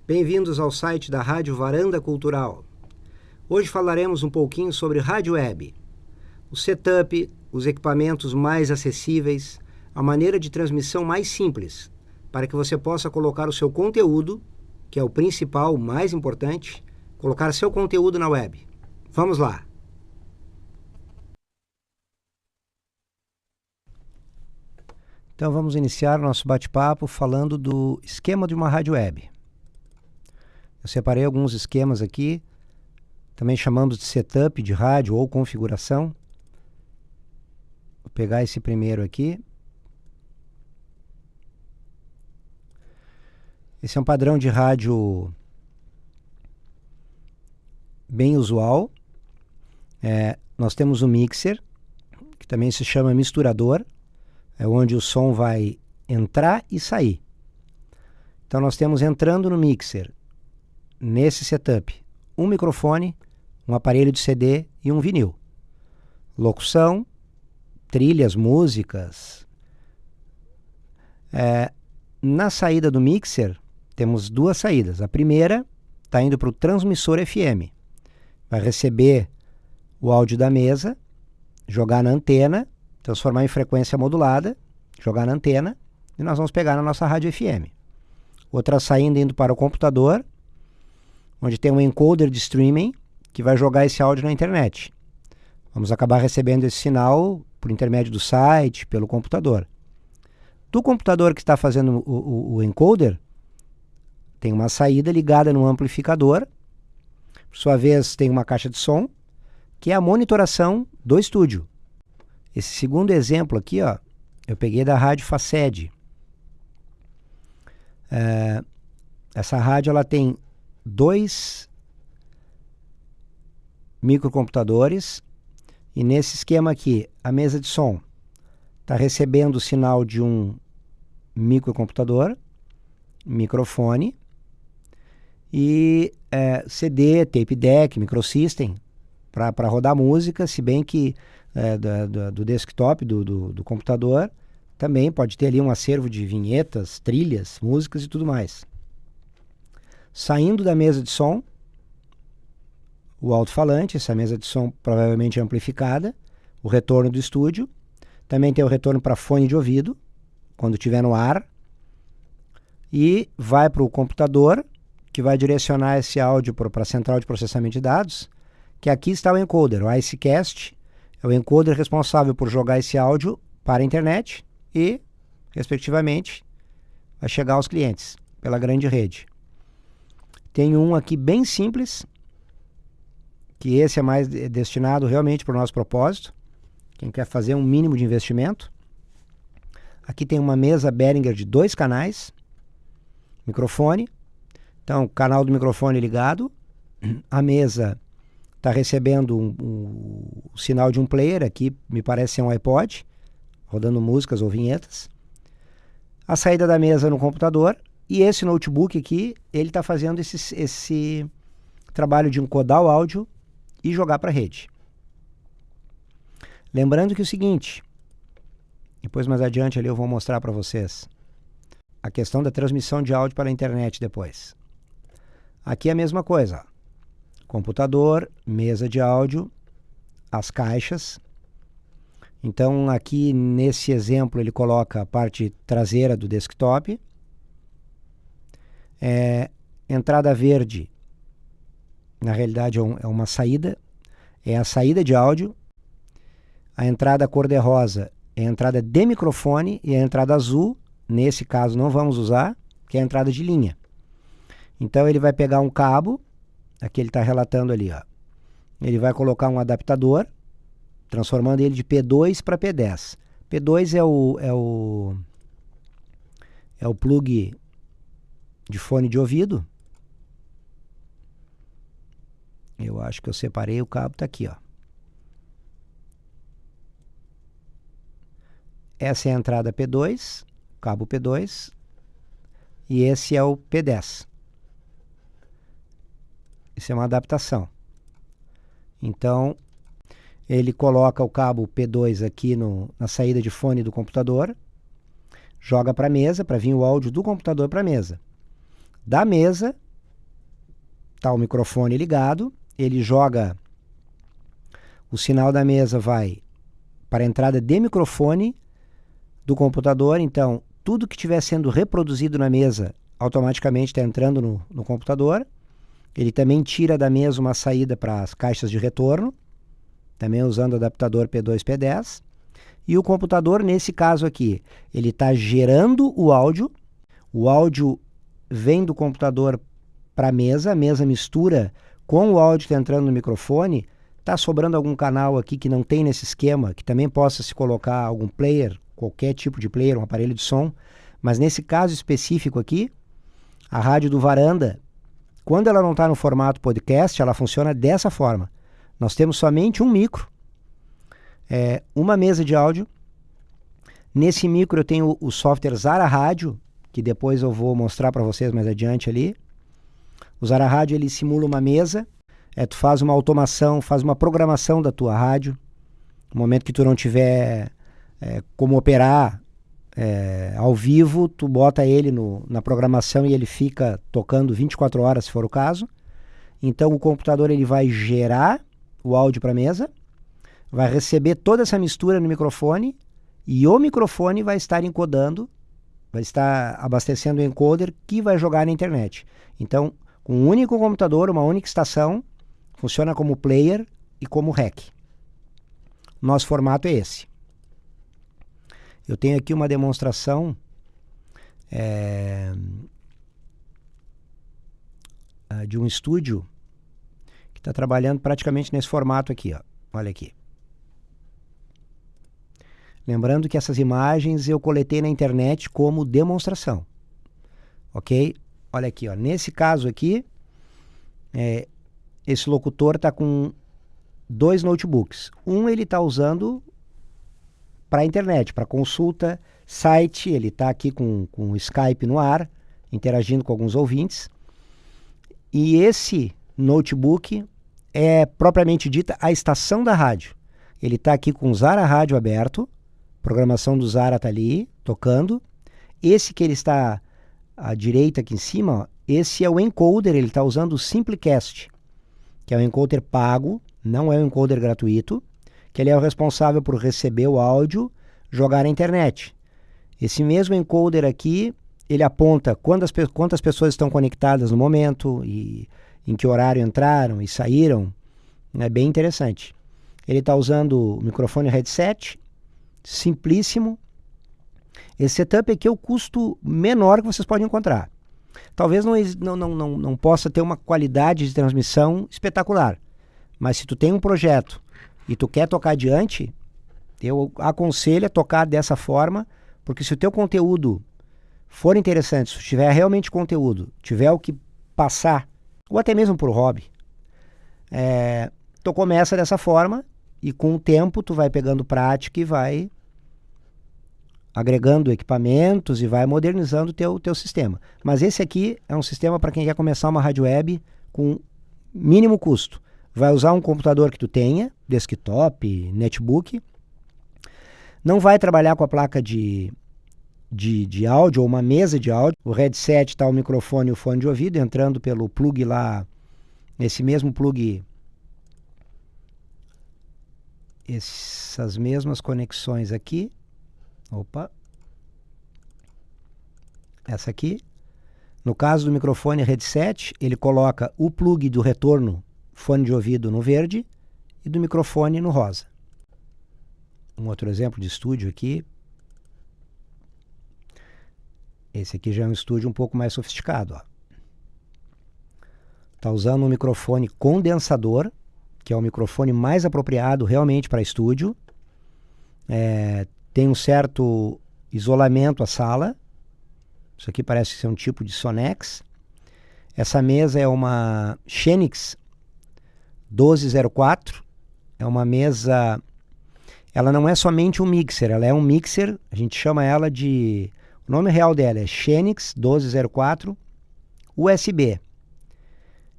Bem-vindos ao site da Rádio Varanda Cultural. Hoje falaremos um pouquinho sobre rádio web, o setup, os equipamentos mais acessíveis, a maneira de transmissão mais simples, para que você possa colocar o seu conteúdo, que é o principal, o mais importante, colocar seu conteúdo na web. Vamos lá! Então vamos iniciar nosso bate-papo falando do esquema de uma rádio web. Eu separei alguns esquemas aqui, também chamamos de setup de rádio ou configuração. Vou pegar esse primeiro aqui. Esse é um padrão de rádio bem usual. Nós temos o mixer, que também se chama misturador, é onde o som vai entrar e sair. Então nós temos entrando no mixer, nesse setup, um microfone, um aparelho de CD e um vinil. Locução, trilhas, músicas. Na saída do mixer, temos duas saídas. A primeira está indo para o transmissor FM. Vai receber o áudio da mesa, jogar na antena, transformar em frequência modulada, jogar na antena, e nós vamos pegar na nossa rádio FM. Outra saída indo para o computador, onde tem um encoder de streaming, que vai jogar esse áudio na internet. Vamos acabar recebendo esse sinal por intermédio do site, pelo computador. Do computador que está fazendo o encoder, tem uma saída ligada no amplificador. Por sua vez, tem uma caixa de som, que é a monitoração do estúdio. Esse segundo exemplo aqui, ó, eu peguei da rádio Faced. Essa rádio ela tem 2 microcomputadores, e nesse esquema aqui, a mesa de som está recebendo o sinal de um microcomputador, microfone, e CD, tape deck, microsystem, para rodar música, se bem que do desktop, do computador, também pode ter ali um acervo de vinhetas, trilhas, músicas e tudo mais. Saindo da mesa de som, o alto-falante, essa mesa de som provavelmente amplificada, o retorno do estúdio, também tem o retorno para fone de ouvido, quando estiver no ar, e vai para o computador, que vai direcionar esse áudio para a central de processamento de dados, que aqui está o encoder, o ICCast, é o encoder responsável por jogar esse áudio para a internet e, respectivamente, vai chegar aos clientes pela grande rede. Tem um aqui bem simples, que esse é mais destinado realmente para o nosso propósito, quem quer fazer um mínimo de investimento. Aqui tem uma mesa Behringer de 2 canais, microfone, então o canal do microfone ligado, a mesa está recebendo o sinal de um player, aqui me parece ser um iPod, rodando músicas ou vinhetas. A saída da mesa no computador, e esse notebook aqui, ele está fazendo esse trabalho de encodar o áudio e jogar para a rede. Lembrando que é o seguinte, depois mais adiante ali eu vou mostrar para vocês a questão da transmissão de áudio para a internet depois. Aqui é a mesma coisa, ó. Computador, mesa de áudio, as caixas. Então aqui nesse exemplo ele coloca a parte traseira do desktop. Entrada verde, na realidade é uma saída, é a saída de áudio. A entrada cor-de-rosa é a entrada de microfone, e a entrada azul, nesse caso não vamos usar, que é a entrada de linha. Então ele vai pegar um cabo, aqui ele está relatando ali, ó. Ele vai colocar um adaptador, transformando ele de P2 para P10. P2 é o plug de fone de ouvido. Eu acho que eu separei, o cabo está aqui, ó. Essa é a entrada P2, cabo P2, e esse é o P10. Isso é uma adaptação. Então, ele coloca o cabo P2 aqui na saída de fone do computador, joga para a mesa, para vir o áudio do computador para a mesa. Da mesa, está o microfone ligado, ele joga o sinal da mesa, vai para a entrada de microfone do computador. Então, tudo que estiver sendo reproduzido na mesa automaticamente está entrando no computador. Ele também tira da mesa uma saída para as caixas de retorno, também usando adaptador P2, P10. E o computador, nesse caso aqui, ele está gerando o áudio vem do computador para a mesa mistura com o áudio que está entrando no microfone. Está sobrando algum canal aqui que não tem nesse esquema, que também possa se colocar algum player, qualquer tipo de player, um aparelho de som. Mas nesse caso específico aqui, a rádio do Varanda, quando ela não está no formato podcast, ela funciona dessa forma. Nós temos somente um micro, uma mesa de áudio. Nesse micro eu tenho o software Zara Rádio, que depois eu vou mostrar para vocês mais adiante ali. O Zara Rádio, ele simula uma mesa, tu faz uma automação, faz uma programação da tua rádio. No momento que tu não tiver como operar ao vivo, tu bota ele na programação e ele fica tocando 24 horas, se for o caso. Então o computador ele vai gerar o áudio para a mesa, vai receber toda essa mistura no microfone, e o microfone vai estar encodando, vai estar abastecendo o encoder que vai jogar na internet. Então, com um único computador, uma única estação, funciona como player e como REC. Nosso formato é esse. Eu tenho aqui uma demonstração de um estúdio que está trabalhando praticamente nesse formato aqui, ó. Olha aqui. Lembrando que essas imagens eu coletei na internet como demonstração, ok? Olha aqui, ó. Nesse caso aqui, esse locutor está com 2 notebooks. Um ele está usando para a internet, para consulta, site. Ele está aqui com o Skype no ar, interagindo com alguns ouvintes. E esse notebook é propriamente dita a estação da rádio. Ele está aqui com o Zara Rádio aberto, a programação do Zara está ali, tocando. Esse que ele está à direita aqui em cima, ó, esse é o encoder, ele está usando o Simplecast, que é um encoder pago, não é um encoder gratuito, que ele é o responsável por receber o áudio, jogar na internet. Esse mesmo encoder aqui, ele aponta quantas pessoas estão conectadas no momento e em que horário entraram e saíram. É bem interessante. Ele está usando o microfone headset, simplíssimo. Esse setup aqui é o custo menor que vocês podem encontrar. Talvez não possa ter uma qualidade de transmissão espetacular, mas se tu tem um projeto e tu quer tocar adiante, eu aconselho a tocar dessa forma, porque se o teu conteúdo for interessante, se tu tiver realmente conteúdo, tiver o que passar, ou até mesmo por hobby, tu começa dessa forma e com o tempo tu vai pegando prática e vai agregando equipamentos e vai modernizando o teu sistema. Mas esse aqui é um sistema para quem quer começar uma rádio web com mínimo custo. Vai usar um computador que tu tenha, desktop, netbook. Não vai trabalhar com a placa de áudio ou uma mesa de áudio. O headset está o microfone e o fone de ouvido entrando pelo plug lá, esse mesmo plug, essas mesmas conexões aqui. Opa, essa aqui. No caso do microfone headset, ele coloca o plug do retorno fone de ouvido no verde e do microfone no rosa. Um outro exemplo de estúdio aqui. Esse aqui já é um estúdio um pouco mais sofisticado. Está usando um microfone condensador, que é o microfone mais apropriado realmente para estúdio. Tem um certo isolamento a sala. Isso aqui parece ser um tipo de Sonex. Essa mesa é uma Xenix 1204. É uma mesa... Ela não é somente um mixer, ela é um mixer, a gente chama ela de... O nome real dela é Xenix 1204 USB.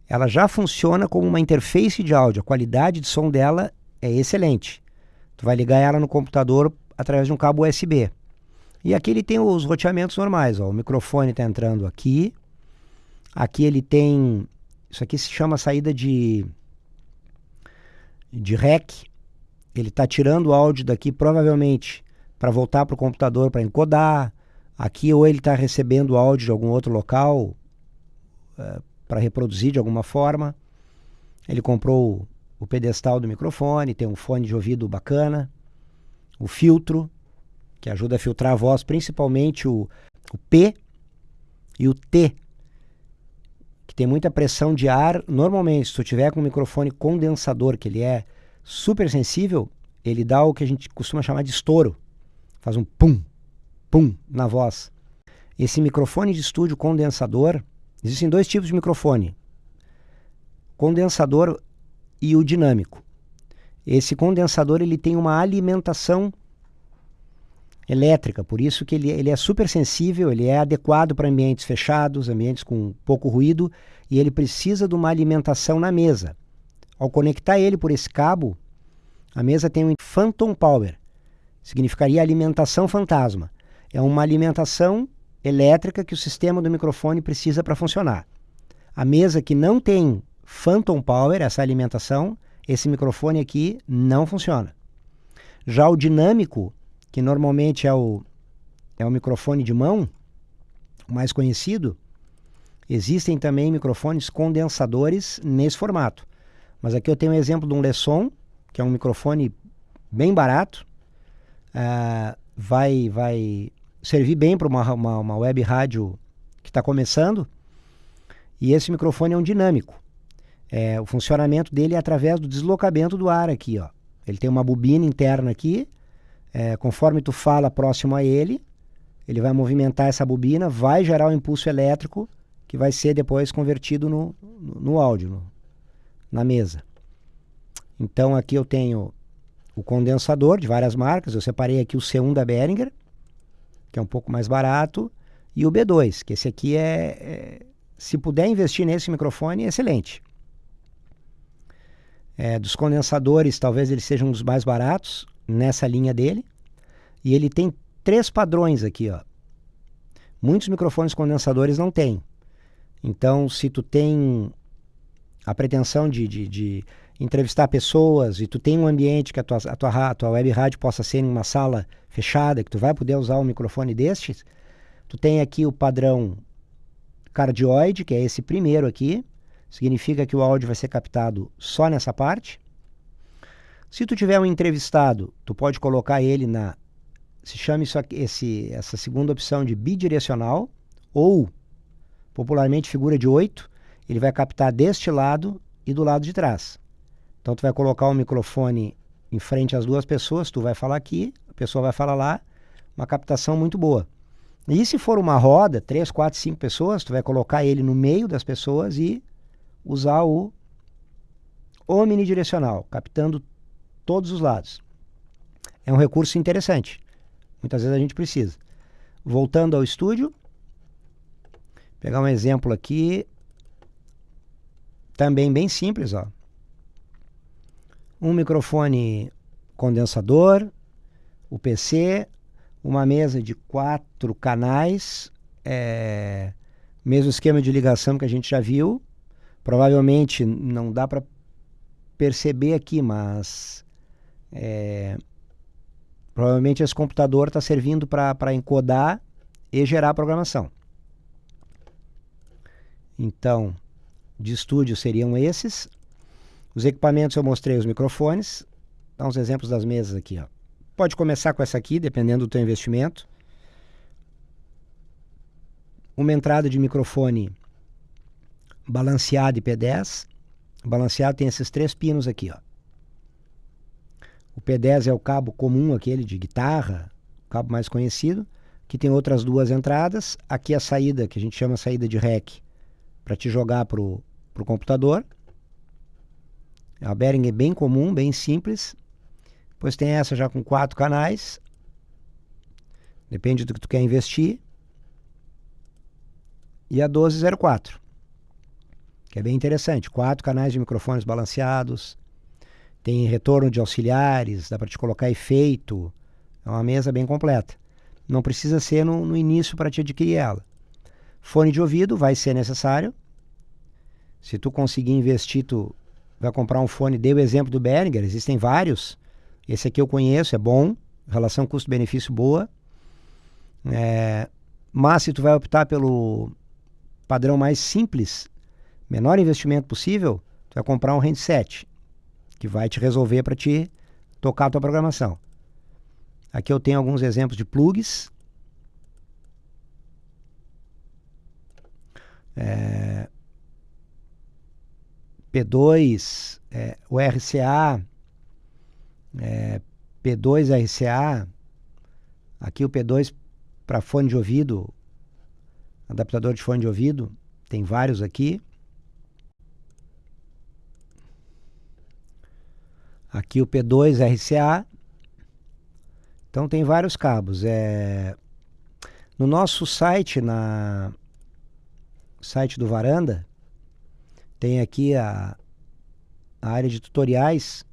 Ela já funciona como uma interface de áudio. A qualidade de som dela é excelente. Tu vai ligar ela no computador através de um cabo USB. E aqui ele tem os roteamentos normais. Ó. O microfone está entrando aqui. Aqui ele tem Isso aqui se chama saída de REC. Ele está tirando o áudio daqui provavelmente para voltar para o computador para encodar. Aqui ou ele está recebendo o áudio de algum outro local para reproduzir de alguma forma. Ele comprou o pedestal do microfone, tem um fone de ouvido bacana, o filtro, que ajuda a filtrar a voz, principalmente o P e o T, que tem muita pressão de ar. Normalmente, se tu tiver com um microfone condensador, que ele é super sensível, ele dá o que a gente costuma chamar de estouro. Faz um pum, pum na voz. Esse microfone de estúdio condensador, existem dois tipos de microfone: condensador e o dinâmico. Esse condensador ele tem uma alimentação elétrica, por isso que ele é super sensível, ele é adequado para ambientes fechados, ambientes com pouco ruído, e ele precisa de uma alimentação na mesa. Ao conectar ele por esse cabo, a mesa tem um phantom power, significaria alimentação fantasma. É uma alimentação elétrica que o sistema do microfone precisa para funcionar. A mesa que não tem phantom power, essa alimentação, esse microfone aqui não funciona. Já o dinâmico, que normalmente é o microfone de mão, o mais conhecido, existem também microfones condensadores nesse formato. Mas aqui eu tenho um exemplo de um Leson, que é um microfone bem barato, vai servir bem para uma web rádio que está começando, e esse microfone é um dinâmico. O funcionamento dele é através do deslocamento do ar aqui, ó. Ele tem uma bobina interna aqui, conforme tu fala próximo a ele, ele vai movimentar essa bobina, vai gerar um impulso elétrico que vai ser depois convertido no áudio, na mesa. Então aqui eu tenho o condensador de várias marcas, eu separei aqui o C1 da Behringer, que é um pouco mais barato, e o B2, que esse aqui se puder investir nesse microfone, é excelente. Dos condensadores, talvez ele seja um dos mais baratos nessa linha dele, e ele tem 3 padrões aqui, ó. Muitos microfones condensadores não têm. Então, se tu tem a pretensão de entrevistar pessoas e tu tem um ambiente que a tua web rádio possa ser em uma sala fechada, que tu vai poder usar um microfone destes, tu tem aqui o padrão cardioide, que é esse primeiro aqui, significa que o áudio vai ser captado só nessa parte. Se tu tiver um entrevistado, tu pode colocar ele se chama essa segunda opção de bidirecional, ou popularmente figura de 8, ele vai captar deste lado e do lado de trás. Então tu vai colocar o microfone em frente às duas pessoas, tu vai falar aqui, a pessoa vai falar lá, uma captação muito boa. E se for uma roda, 3, 4, 5 pessoas, tu vai colocar ele no meio das pessoas e usar o omnidirecional, captando todos os lados. É um recurso interessante. Muitas vezes a gente precisa. Voltando ao estúdio, pegar um exemplo aqui, também bem simples, ó. Um microfone condensador, o PC, uma mesa de 4 canais, mesmo esquema de ligação que a gente já viu. Provavelmente não dá para perceber aqui, mas provavelmente esse computador está servindo para encodar e gerar programação. Então, de estúdio seriam esses. Os equipamentos eu mostrei os microfones. Dá uns exemplos das mesas aqui, ó. Pode começar com essa aqui, dependendo do teu investimento. Uma entrada de microfone balanceado e P10. O balanceado tem esses 3 pinos aqui, ó. O P10 é o cabo comum, aquele de guitarra, o cabo mais conhecido, que tem outras 2 entradas. Aqui a saída, que a gente chama saída de REC, para te jogar pro computador. A Behringer é bem comum, bem simples. Depois tem essa já com 4 canais. Depende do que tu quer investir. E a 1204, que é bem interessante. 4 canais de microfones balanceados. Tem retorno de auxiliares, dá para te colocar efeito. É uma mesa bem completa. Não precisa ser no início para te adquirir ela. Fone de ouvido vai ser necessário. Se tu conseguir investir, tu vai comprar um fone. Dei o exemplo do Behringer, existem vários. Esse aqui eu conheço, é bom, relação custo-benefício boa. Mas se tu vai optar pelo padrão mais simples, menor investimento possível, tu vai comprar um handset, que vai te resolver para te tocar a tua programação. Aqui eu tenho alguns exemplos de plugs. P2, o RCA, P2 RCA, aqui o P2 para fone de ouvido, adaptador de fone de ouvido, tem vários aqui. Aqui o P2 RCA, então tem vários cabos. No nosso site, site do Varanda, tem aqui a área de tutoriais.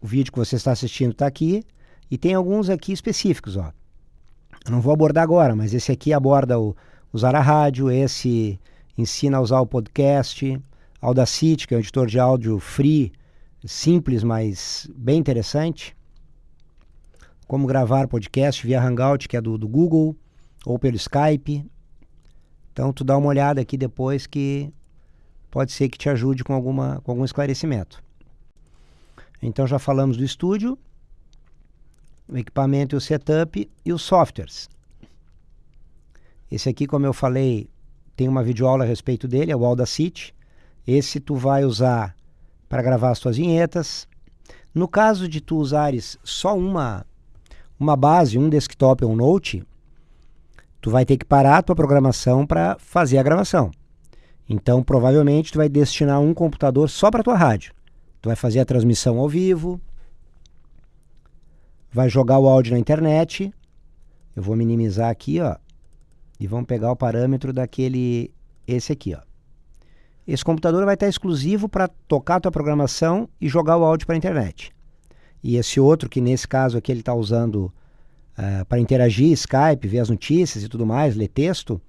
O vídeo que você está assistindo está aqui. E tem alguns aqui específicos, ó. Eu não vou abordar agora, mas esse aqui aborda usar a rádio, esse ensina a usar o podcast, Audacity, que é um editor de áudio free, simples, mas bem interessante. Como gravar podcast via Hangout, que é do Google, ou pelo Skype. Então, tu dá uma olhada aqui depois que pode ser que te ajude com algum esclarecimento. Então, já falamos do estúdio, o equipamento e o setup e os softwares. Esse aqui, como eu falei, tem uma videoaula a respeito dele, é o Audacity. Esse tu vai usar para gravar as tuas vinhetas. No caso de tu usares só uma base, um desktop ou um note, tu vai ter que parar a tua programação para fazer a gravação. Então, provavelmente, tu vai destinar um computador só para a tua rádio. Tu vai fazer a transmissão ao vivo, vai jogar o áudio na internet. Eu vou minimizar aqui, ó, e vamos pegar o parâmetro esse aqui, ó. Esse computador vai estar exclusivo para tocar a tua programação e jogar o áudio para a internet. E esse outro, que nesse caso aqui ele está usando para interagir, Skype, ver as notícias e tudo mais, ler texto,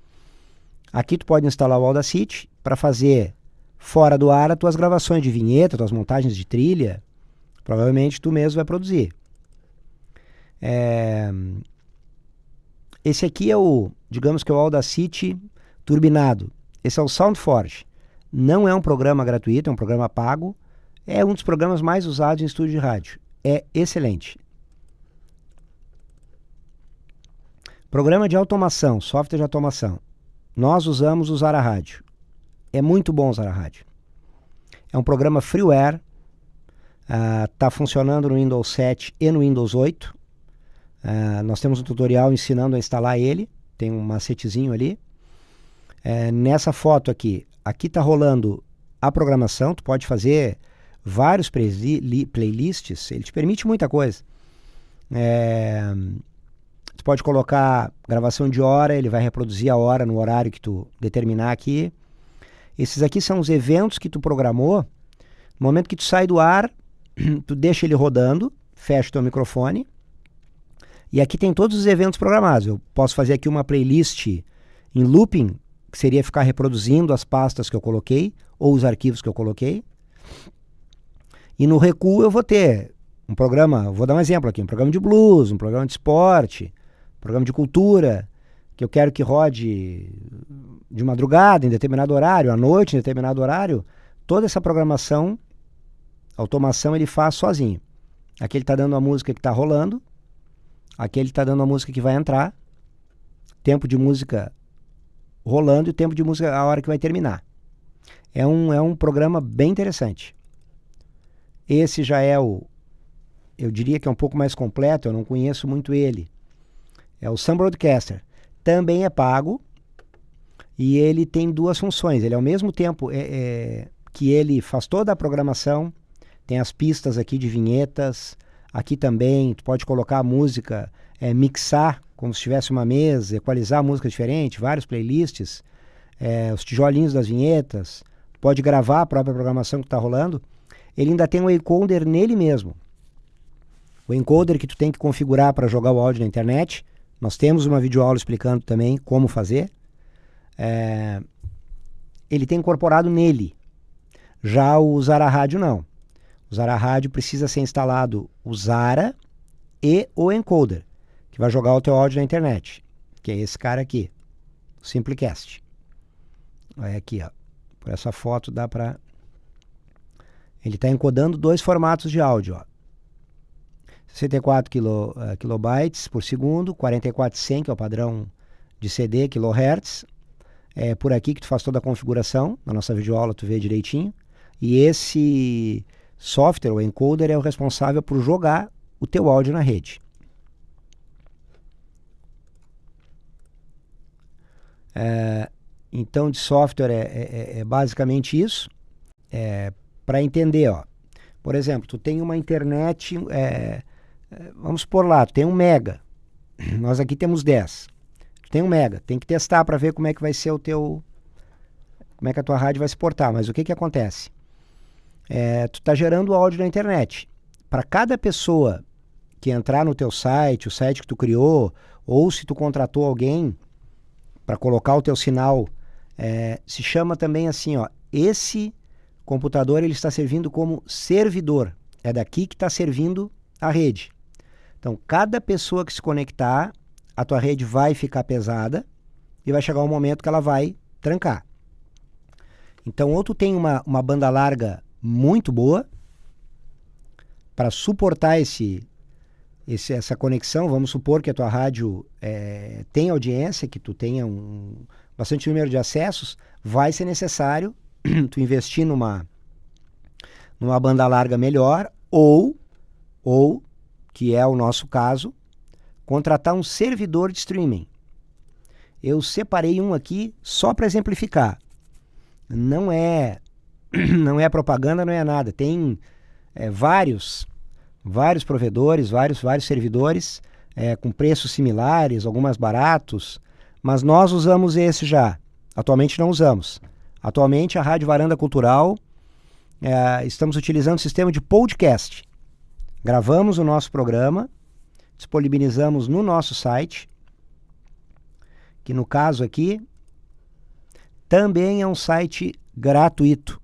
aqui tu pode instalar o Audacity para fazer fora do ar as tuas gravações de vinheta, tuas montagens de trilha. Provavelmente tu mesmo vai produzir. Esse aqui é digamos que é o Audacity turbinado. Esse é o SoundForge. Não é um programa gratuito, é um programa pago. É um dos programas mais usados em estúdio de rádio. É excelente. Programa de automação, software de automação. Nós usamos Usar a Rádio. É muito bom usar a rádio. É um programa freeware. Está funcionando no Windows 7 e no Windows 8. Nós temos um tutorial ensinando a instalar ele. Tem um macetezinho ali. Nessa foto aqui está rolando a programação. Tu pode fazer vários playlists. Ele te permite muita coisa. Tu pode colocar gravação de hora, ele vai reproduzir a hora no horário que tu determinar aqui. Esses aqui são os eventos que tu programou. No momento que tu sai do ar, tu deixa ele rodando, fecha o teu microfone. E aqui tem todos os eventos programados. Eu posso fazer aqui uma playlist em looping, que seria ficar reproduzindo as pastas que eu coloquei, ou os arquivos que eu coloquei. E no recuo eu vou ter um programa, vou dar um exemplo aqui, um programa de blues, um programa de esporte, um programa de cultura, que eu quero que rode de madrugada, em determinado horário, à noite, em determinado horário. Toda essa programação, automação, ele faz sozinho. Aqui ele está dando a música que está rolando, aqui ele está dando a música que vai entrar, tempo de música rolando e o tempo de música a hora que vai terminar. É um programa bem interessante. Esse já é eu diria que é um pouco mais completo, eu não conheço muito ele. É o Sun Broadcaster. Também é pago e ele tem duas funções. Ele ao mesmo tempo que ele faz toda a programação, tem as pistas aqui de vinhetas, aqui também tu pode colocar a música, mixar como se tivesse uma mesa, equalizar a música diferente, vários playlists, os tijolinhos das vinhetas, tu pode gravar a própria programação que está rolando. Ele ainda tem um encoder nele mesmo. O encoder que tu tem que configurar para jogar o áudio na internet, Nós temos uma videoaula explicando também como fazer. Ele tem incorporado nele. Já o Zara Rádio não. O Zara Rádio precisa ser instalado o Zara e o encoder, que vai jogar o teu áudio na internet, que é esse cara aqui, o Simplecast. Olha aqui, ó. Por essa foto dá para... Ele está encodando 2 formatos de áudio, ó. 64 kilobytes por segundo, 44.100, que é o padrão de CD, kHz. É por aqui que tu faz toda a configuração. Na nossa videoaula tu vê direitinho. E esse software, o encoder, é o responsável por jogar o teu áudio na rede. Então, de software é basicamente isso. Para entender, ó. Por exemplo, tu tem uma internet, vamos supor lá, tu tem 1 mega. Nós aqui temos 10. Tu tem 1 mega. Tem que testar para ver como é que vai ser como é que a tua rádio vai se portar. Mas o que acontece? Tu está gerando áudio na internet. Para cada pessoa que entrar no teu site, o site que tu criou, ou se tu contratou alguém para colocar o teu sinal, se chama também assim, ó, esse computador ele está servindo como servidor. É daqui que está servindo a rede. Então, cada pessoa que se conectar, a tua rede vai ficar pesada e vai chegar um momento que ela vai trancar. Então, ou tu tem uma banda larga muito boa para suportar essa conexão. Vamos supor que a tua rádio tem audiência, que tu tenha bastante número de acessos, vai ser necessário tu investir numa banda larga melhor, ou, que é o nosso caso, contratar um servidor de streaming. Eu separei um aqui só para exemplificar. Não é propaganda, não é nada. Tem vários provedores, vários servidores com preços similares, alguns mais baratos, mas nós usamos esse já. Atualmente não usamos. Atualmente a Rádio Varanda Cultural, estamos utilizando o sistema de podcast. Gravamos o nosso programa, disponibilizamos no nosso site, que no caso aqui também é um site gratuito.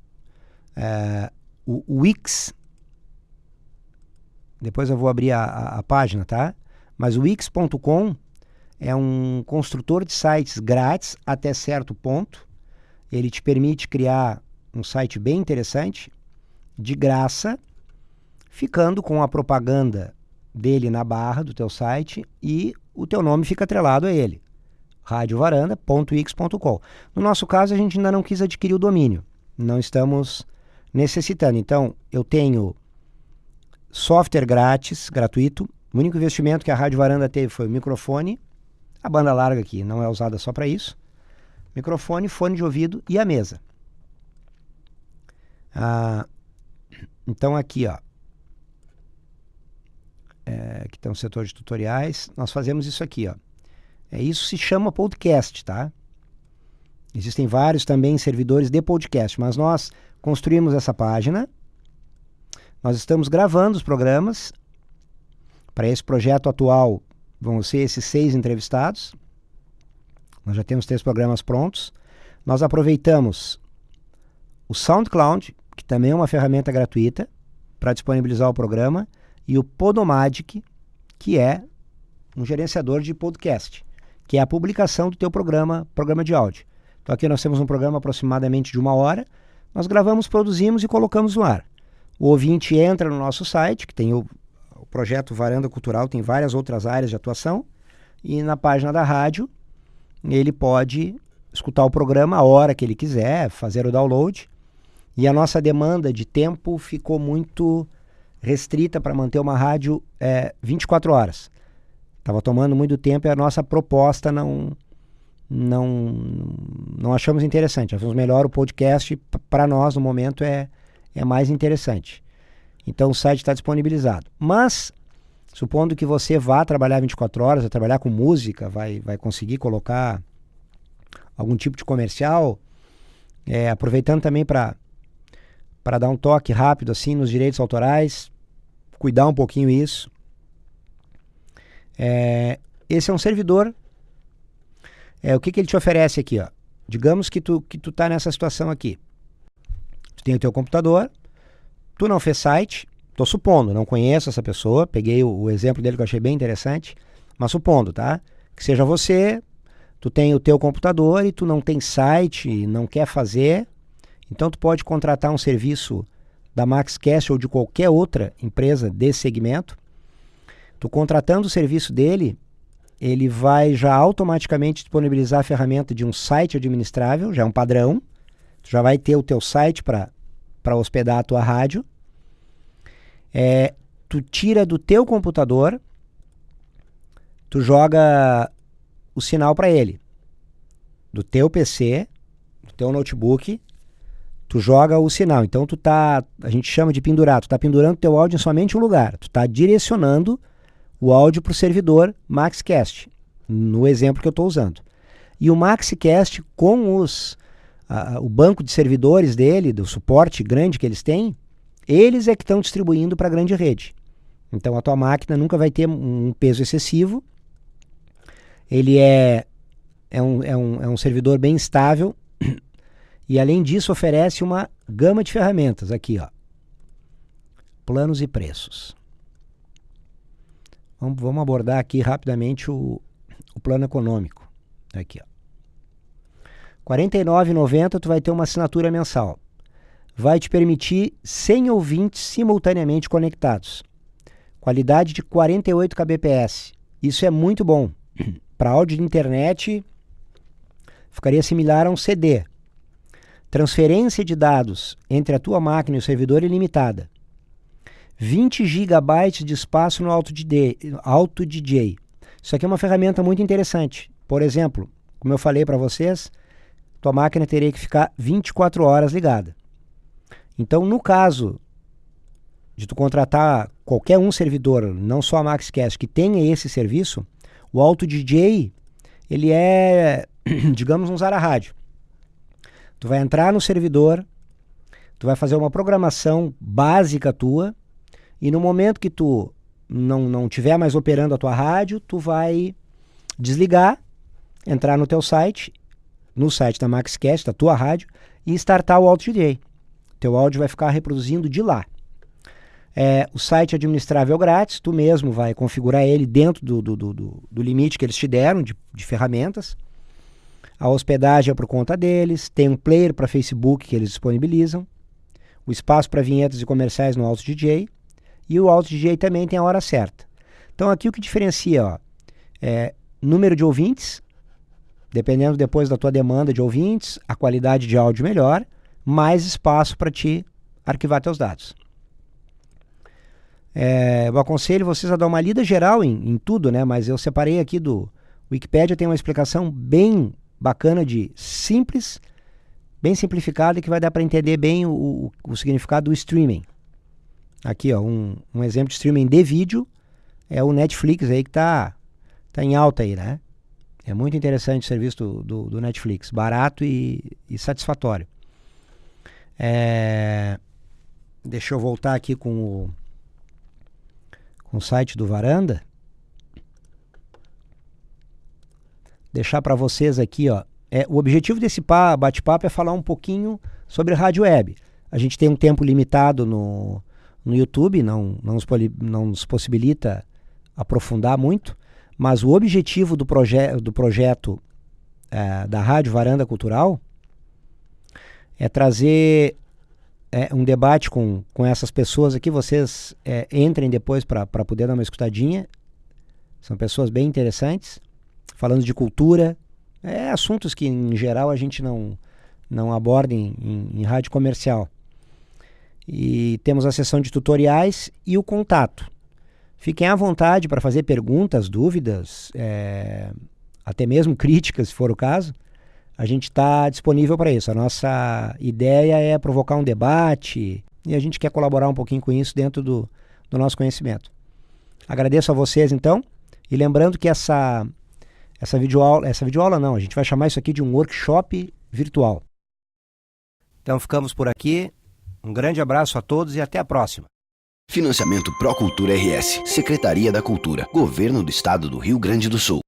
O Wix, depois eu vou abrir a página, tá? Mas o Wix.com é um construtor de sites grátis até certo ponto. Ele te permite criar um site bem interessante, de graça, ficando com a propaganda dele na barra do teu site e o teu nome fica atrelado a ele. radiovaranda.wix.com. No nosso caso, a gente ainda não quis adquirir o domínio. Não estamos necessitando. Então, eu tenho software grátis, gratuito. O único investimento que a Rádio Varanda teve foi o microfone, a banda larga que não é usada só para isso, microfone, fone de ouvido e a mesa. Então aqui, ó, que tem um setor de tutoriais, nós fazemos isso aqui, ó. Isso se chama podcast, tá? Existem vários também servidores de podcast, mas nós construímos essa página, nós estamos gravando os programas. Para esse projeto atual vão ser esses 6 entrevistados. Nós já temos 3 programas prontos. Nós aproveitamos o SoundCloud, que também é uma ferramenta gratuita, para disponibilizar o programa, e o Podomatic, que é um gerenciador de podcast, que é a publicação do teu programa de áudio. Então aqui nós temos um programa aproximadamente de 1 hora, nós gravamos, produzimos e colocamos no ar. O ouvinte entra no nosso site, que tem o projeto Varanda Cultural, tem várias outras áreas de atuação, e na página da rádio ele pode escutar o programa a hora que ele quiser, fazer o download, e a nossa demanda de tempo ficou muito restrita para manter uma rádio 24 horas. Estava tomando muito tempo e a nossa proposta não achamos interessante. Achamos melhor o podcast, para nós no momento é mais interessante. Então o site está disponibilizado. Mas, supondo que você vá trabalhar 24 horas, vai trabalhar com música, vai conseguir colocar algum tipo de comercial, aproveitando também para dar um toque rápido assim nos direitos autorais, cuidar um pouquinho isso. esse é um servidor. O que ele te oferece aqui, ó? Digamos que tu tá nessa situação aqui. Tu tem o teu computador, tu não fez site, tô supondo, não conheço essa pessoa, peguei o exemplo dele que eu achei bem interessante, mas supondo, tá? Que seja você, tu tem o teu computador e tu não tem site, não quer fazer, então tu pode contratar um serviço da MaxCast ou de qualquer outra empresa desse segmento. Tu contratando o serviço dele, ele vai já automaticamente disponibilizar a ferramenta de um site administrável, já é um padrão. Tu já vai ter o teu site para hospedar a tua rádio. Tu tira do teu computador, tu joga o sinal para ele. Do teu PC, do teu notebook, tu joga o sinal. Então a gente chama de pendurar, tu tá pendurando teu áudio em somente um lugar. Tu tá direcionando o áudio para o servidor MaxCast, no exemplo que eu estou usando. E o MaxCast, com o banco de servidores dele, do suporte grande que eles têm, eles é que estão distribuindo para a grande rede. Então a tua máquina nunca vai ter um peso excessivo. Ele é um servidor bem estável e, além disso, oferece uma gama de ferramentas. Aqui, ó, planos e preços. Vamos abordar aqui rapidamente o plano econômico. Aqui, ó. R$ 49,90 tu vai ter uma assinatura mensal. Vai te permitir 100 ouvintes simultaneamente conectados. Qualidade de 48 kbps. Isso é muito bom. Para áudio de internet, ficaria similar a um CD. Transferência de dados entre a tua máquina e o servidor ilimitada. 20 GB de espaço no AutoDJ. Isso aqui é uma ferramenta muito interessante. Por exemplo, como eu falei para vocês, tua máquina teria que ficar 24 horas ligada. Então, no caso de tu contratar qualquer um servidor, não só a MaxCast, que tenha esse serviço, o AutoDJ, ele é, digamos, um Zara Rádio. Tu vai entrar no servidor, tu vai fazer uma programação básica tua, e no momento que tu não tiver mais operando a tua rádio, tu vai desligar, entrar no teu site, no site da MaxCast, da tua rádio, e startar o AutoDJ. Teu áudio vai ficar reproduzindo de lá. O site administrável grátis, tu mesmo vai configurar ele dentro do limite que eles te deram de ferramentas. A hospedagem é por conta deles, tem um player para Facebook que eles disponibilizam, o espaço para vinhetas e comerciais no AutoDJ, e o AutoDJ também tem a hora certa. Então aqui o que diferencia, ó, número de ouvintes, dependendo depois da tua demanda de ouvintes, a qualidade de áudio melhor, mais espaço para te arquivar teus dados. Eu aconselho vocês a dar uma lida geral em tudo, né? Mas eu separei aqui do Wikipedia, tem uma explicação bem bacana simples, bem simplificada, que vai dar para entender bem o significado do streaming. Aqui, ó, um exemplo de streaming de vídeo é o Netflix aí que tá em alta aí, né? É muito interessante o serviço do Netflix, barato e satisfatório. Deixa eu voltar aqui com o site do Varanda. Deixar para vocês aqui, ó. O objetivo desse bate-papo é falar um pouquinho sobre rádio web. A gente tem um tempo limitado no YouTube, não nos possibilita aprofundar muito, mas o objetivo do projeto da Rádio Varanda Cultural é trazer um debate com essas pessoas aqui. Vocês entrem depois para poder dar uma escutadinha. São pessoas bem interessantes, falando de cultura, assuntos que em geral a gente não aborda em rádio comercial. E temos a sessão de tutoriais e o contato. Fiquem à vontade para fazer perguntas, dúvidas, até mesmo críticas, se for o caso. A gente está disponível para isso. A nossa ideia é provocar um debate e a gente quer colaborar um pouquinho com isso dentro do nosso conhecimento. Agradeço a vocês, então, e lembrando que essa videoaula não, a gente vai chamar isso aqui de um workshop virtual. Então ficamos por aqui. Um grande abraço a todos e até a próxima. Financiamento Procultura RS, Secretaria da Cultura, Governo do Estado do Rio Grande do Sul.